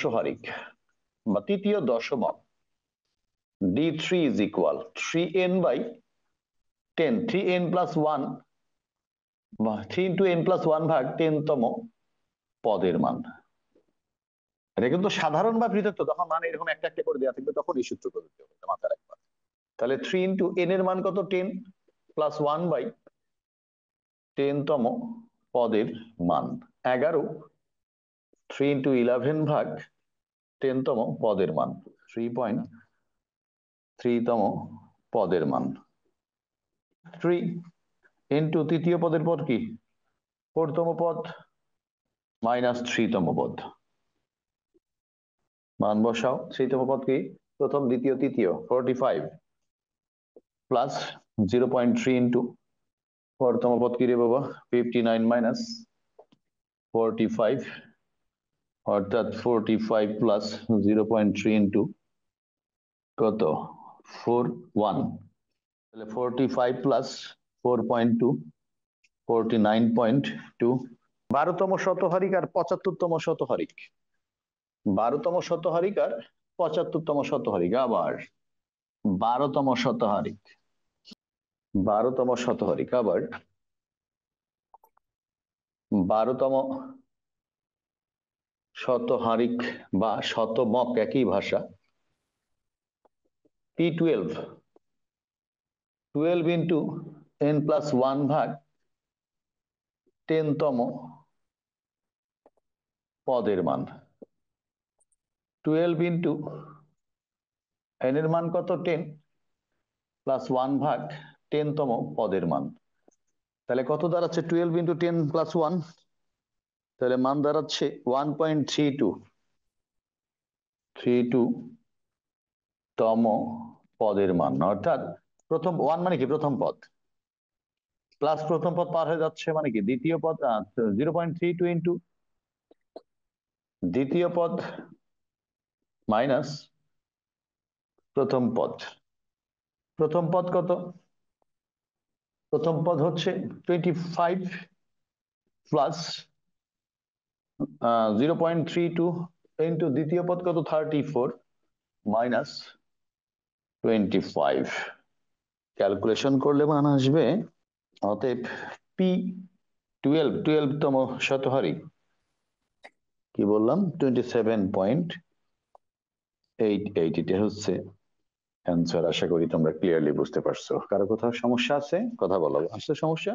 অশ্বহারিক বা তৃতীয় দশমক d3 is equal 3n by 10 3n plus 1 বা 3 into n plus 1 ভাগ 10তম পদের মান। এটা কিন্তু সাধারণ বা পৃথক, তখন মানে এরকম একটা একটা করে দেওয়া থাকবে, তখন এই সূত্র প্রযোজ্য হবে, মাথায় রাখবা। তাহলে 3 into n এর মান কত? 10 plus 1 by 10তম পদের মান 11, 3 into 11 ভাগ 10তম পদের মান 3.3তম পদের মান। 3 into তৃতীয় পদের পদ কি? 4তম পদ মাইনাস 3তম পদ। মান বসাও। 3তম পদ কি? প্রথম, দ্বিতীয়, তৃতীয়। 45 প্লাস 0.3 ইন্টু 4তম পদ কি রে বাবা? 59 মাইনাস 45, অর্থাৎ 45 প্লাস 0.3 ইন্টু কত? 41, তাহলে 45 প্লাস 4.2 49.2। 12তম শতহারিক আর 75তম শতহারিক, 12তম শতহারিক আর 75তম শতহারিক। আবার 12তম শতহারিক, 12তম শতহারিক, আবার 12তম শতহারিক বা শতমক, একই ভাষা। P12 12 ইন্টু n প্লাস 1 ভাগ 10তম পদের মান। 12 ইন্টু n এর মান কত? 10 প্লাস 1 ভাগ 10তম পদের মান। তাহলে কত দাঁড়াচ্ছে? 12 ইন্টু 10 প্লাস 1, তাহলে মান দাঁড়াচ্ছে 1.32তম পদের মান। অর্থাৎ প্রথম 1 মানে কি? প্রথম পদ, প্লাস প্রথম পদ পার হয়ে যাচ্ছে মানে কি? দ্বিতীয় পদ। 0.32 ইন্টু দ্বিতীয় পদ মাইনাস প্রথম পদ। প্রথম পদ কত? প্রথম পদ হচ্ছে 25 প্লাস 0.32 ইন্টু দ্বিতীয় পদ কত? 34 মাইনাস 25। ক্যালকুলেশন করলে মান আসবে, অতএব P12 তম শতহারিক কি বললাম? 27.88। এটা হচ্ছে অ্যান্সার। আশা করি তোমরা ক্লিয়ারলি বুঝতে পারছো। কারো কোথাও সমস্যা আছে? কথা বলো। আসছে সমস্যা?